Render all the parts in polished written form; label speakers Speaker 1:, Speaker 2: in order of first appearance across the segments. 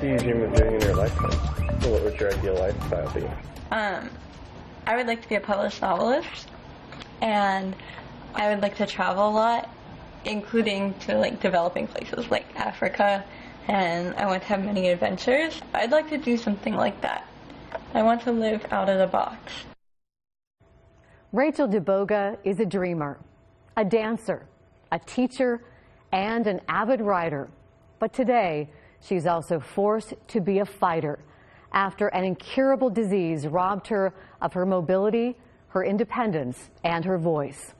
Speaker 1: do you dream of doing in your lifetime? So what would your ideal lifestyle be?
Speaker 2: I would like to be a published novelist, and I would like to travel a lot, including to like developing places like Africa, and I want to have many adventures. I'd like to do something like that. I want to live out of the box.
Speaker 3: Rachel DeBoga is a dreamer, a dancer, a teacher, and an avid writer. But today, she's also forced to be a fighter after an incurable disease robbed her of her mobility, her independence, and her voice.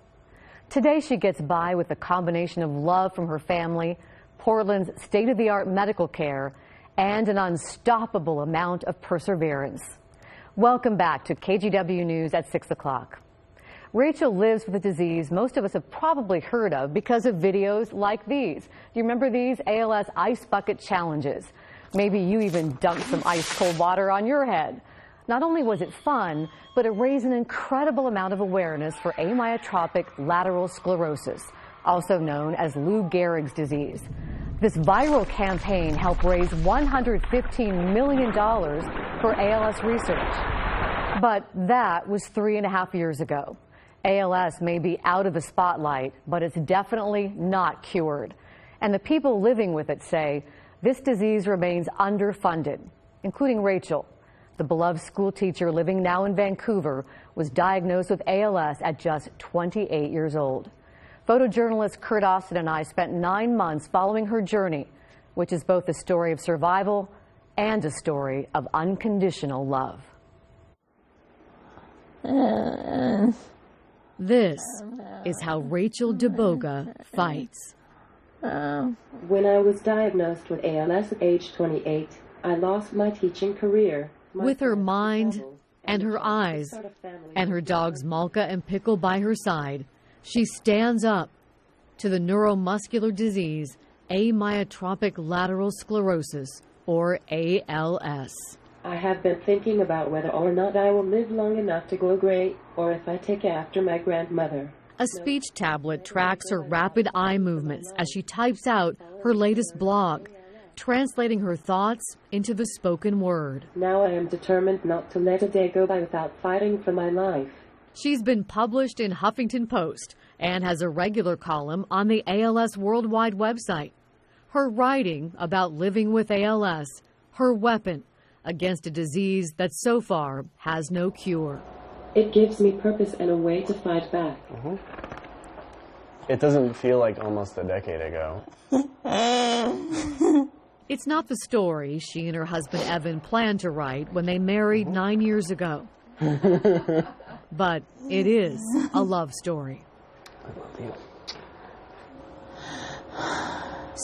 Speaker 3: Today, she gets by with a combination of love from her family, Portland's state-of-the-art medical care, and an unstoppable amount of perseverance. Welcome back to KGW News at 6 o'clock. Rachel lives with a disease most of us have probably heard of because of videos like these. Do you remember these ALS ice bucket challenges? Maybe you even dumped some ice cold water on your head. Not only was it fun, but it raised an incredible amount of awareness for amyotrophic lateral sclerosis, also known as Lou Gehrig's disease. This viral campaign helped raise $115 million for ALS research. But that was 3.5 years ago. ALS may be out of the spotlight, but it's definitely not cured. And the people living with it say this disease remains underfunded, including Rachel. The beloved school teacher living now in Vancouver was diagnosed with ALS at just 28 years old. Photojournalist Kurt Austin and I spent 9 months following her journey, which is both a story of survival and a story of unconditional love. This is how Rachel DeBoga fights.
Speaker 4: When I was diagnosed with ALS at age 28, I lost my teaching career.
Speaker 3: With her mind and her eyes and her dogs Malka and Pickle by her side, she stands up to the neuromuscular disease amyotrophic lateral sclerosis, or ALS.
Speaker 4: I have been thinking about whether or not I will live long enough to go gray, or if I take after my grandmother.
Speaker 3: A speech tablet tracks her rapid eye movements as she types out her latest blog, translating her thoughts into the spoken word.
Speaker 4: Now I am determined not to let a day go by without fighting for my life.
Speaker 3: She's been published in Huffington Post and has a regular column on the ALS Worldwide website. Her writing about living with ALS, her weapon against a disease that so far has no cure.
Speaker 4: It gives me purpose and a way to fight back.
Speaker 1: It doesn't feel like almost a decade ago.
Speaker 3: It's not the story she and her husband Evan planned to write when they married 9 years ago. But it is a love story.
Speaker 1: I love you.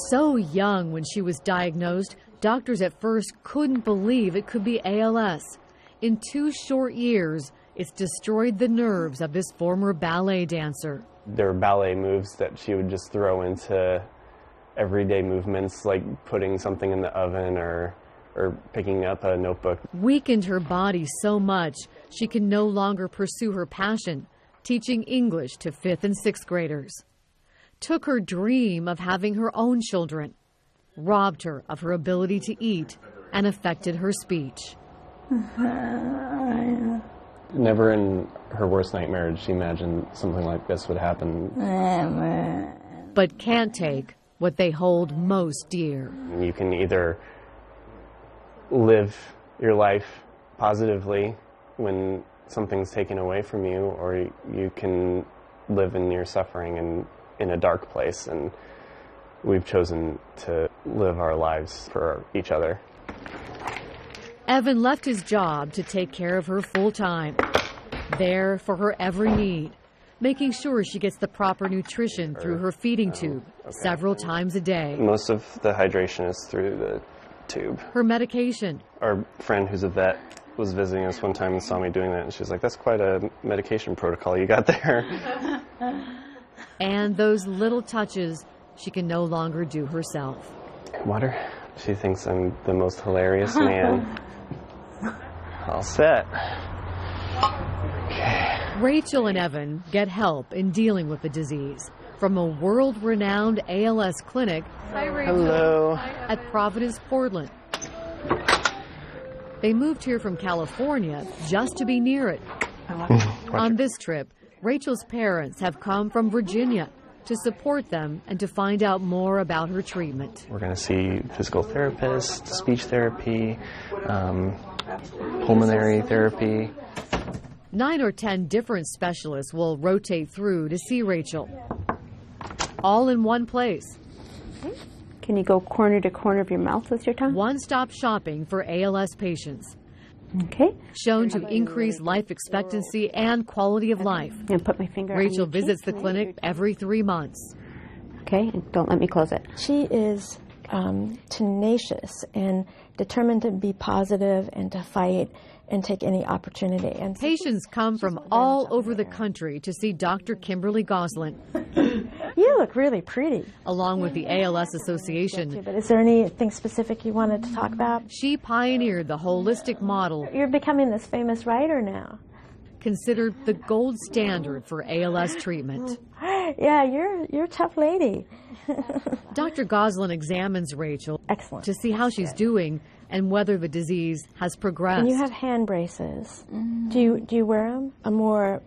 Speaker 3: So young when she was diagnosed, doctors at first couldn't believe it could be ALS. In 2 short years, it's destroyed the nerves of this former ballet dancer.
Speaker 1: There were ballet moves that she would just throw into everyday movements, like putting something in the oven or picking up a notebook.
Speaker 3: Weakened her body so much, she can no longer pursue her passion, teaching English to 5th and 6th graders. Took her dream of having her own children, robbed her of her ability to eat, and affected her speech.
Speaker 1: Never in her worst nightmare did she imagine something like this would happen.
Speaker 3: But can't take what they hold most dear.
Speaker 1: You can either live your life positively when something's taken away from you, or you can live in your suffering and in a dark place, and we've chosen to live our lives for each other.
Speaker 3: Evan left his job to take care of her full-time, there for her every need, making sure she gets the proper nutrition through her feeding tube several times a day.
Speaker 1: Most of the hydration is through the tube.
Speaker 3: Her medication.
Speaker 1: Our friend who's a vet was visiting us one time and saw me doing that, and she's like, that's quite a medication protocol you got there.
Speaker 3: And those little touches she can no longer do herself.
Speaker 1: Water? She thinks I'm the most hilarious man. All set. Okay.
Speaker 3: Rachel and Evan get help in dealing with the disease from a world-renowned ALS clinic
Speaker 1: Hello.
Speaker 3: at Providence, Portland. They moved here from California just to be near it. On this trip, Rachel's parents have come from Virginia to support them and to find out more about her treatment.
Speaker 1: We're going to see physical therapists, speech therapy, pulmonary therapy.
Speaker 3: 9 or 10 different specialists will rotate through to see Rachel, all in one place.
Speaker 5: Can you go corner to corner of your mouth with your tongue?
Speaker 3: One-stop shopping for ALS patients.
Speaker 5: Okay.
Speaker 3: Shown to increase life expectancy and quality of life.
Speaker 5: And put my finger.
Speaker 3: Rachel visits the clinic every 3 months.
Speaker 5: Okay, and don't let me close it.
Speaker 6: She is tenacious and determined to be positive and to fight and take any opportunity. And
Speaker 3: patients come from all over the country to see Dr. Kimberly Goslin.
Speaker 6: You look really pretty.
Speaker 3: Along with the ALS Association.
Speaker 6: But is there anything specific you wanted to talk about?
Speaker 3: She pioneered the holistic model.
Speaker 6: You're becoming this famous writer now.
Speaker 3: Considered the gold standard for ALS treatment.
Speaker 6: Yeah, you're a tough lady.
Speaker 3: Dr. Goslin examines Rachel to see how she's doing and whether the disease has progressed.
Speaker 6: And you have hand braces. Do you wear them? A more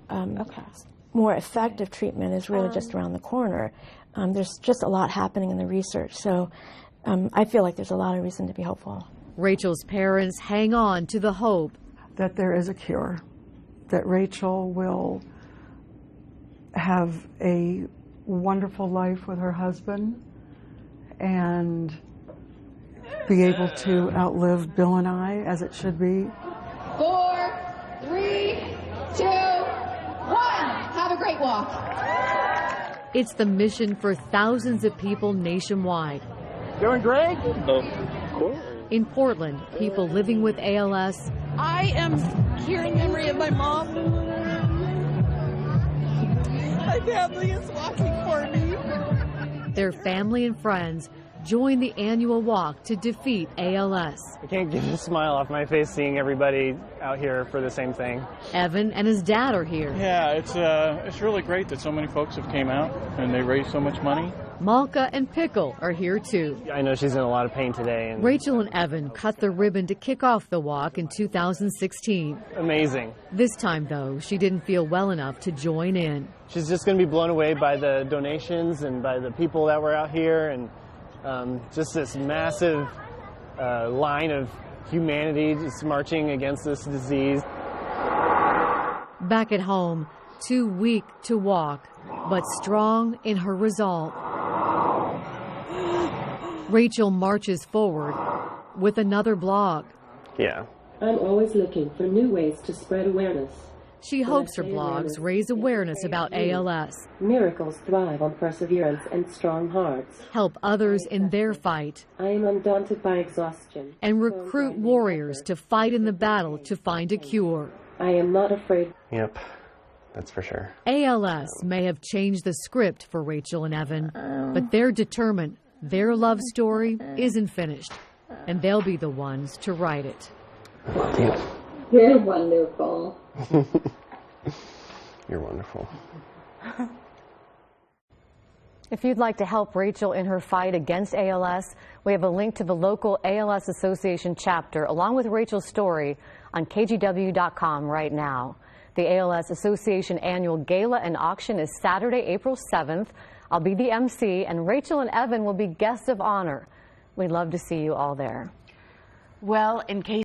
Speaker 6: more effective treatment is really just around the corner. There's just a lot happening in the research, so I feel like there's a lot of reason to be hopeful.
Speaker 3: Rachel's parents hang on to the hope
Speaker 7: that there is a cure, that Rachel will have a wonderful life with her husband and be able to outlive Bill and I, as it should be.
Speaker 8: 4, 3, 2, 1. Have a great walk.
Speaker 3: It's the mission for thousands of people nationwide.
Speaker 9: Doing great?
Speaker 1: Cool.
Speaker 3: In Portland, people living with ALS.
Speaker 8: I am here in memory of my mom. My family is walking for me.
Speaker 3: Their family and friends join the annual walk to defeat ALS.
Speaker 9: I can't get a smile off my face seeing everybody out here for the same thing.
Speaker 3: Evan and his dad are here.
Speaker 10: Yeah, it's really great that so many folks have came out and they raised so much money.
Speaker 3: Malka and Pickle are here too.
Speaker 9: I know she's in a lot of pain today. And
Speaker 3: Rachel and Evan cut the ribbon to kick off the walk in 2016.
Speaker 9: Amazing.
Speaker 3: This time, though, she didn't feel well enough to join in.
Speaker 9: She's just going to be blown away by the donations and by the people that were out here, and just this massive line of humanity just marching against this disease.
Speaker 3: Back at home, too weak to walk, but strong in her resolve. Rachel marches forward with another blog.
Speaker 1: Yeah.
Speaker 4: I'm always looking for new ways to spread awareness.
Speaker 3: She hopes her blogs raise awareness about ALS.
Speaker 4: Miracles thrive on perseverance and strong hearts.
Speaker 3: Help others in their fight.
Speaker 4: I am undaunted by exhaustion.
Speaker 3: And recruit warriors to fight in the battle to find a cure.
Speaker 4: I am not afraid.
Speaker 1: Yep. That's for sure.
Speaker 3: ALS may have changed the script for Rachel and Evan, but they're determined their love story isn't finished, and they'll be the ones to write it.
Speaker 1: Love you.
Speaker 8: You're wonderful.
Speaker 1: You're wonderful.
Speaker 3: If you'd like to help Rachel in her fight against ALS, we have a link to the local ALS Association chapter along with Rachel's story on KGW.com right now. The ALS Association annual gala and auction is Saturday, April 7th. I'll be the MC, and Rachel and Evan will be guests of honor. We'd love to see you all there.
Speaker 11: Well, in case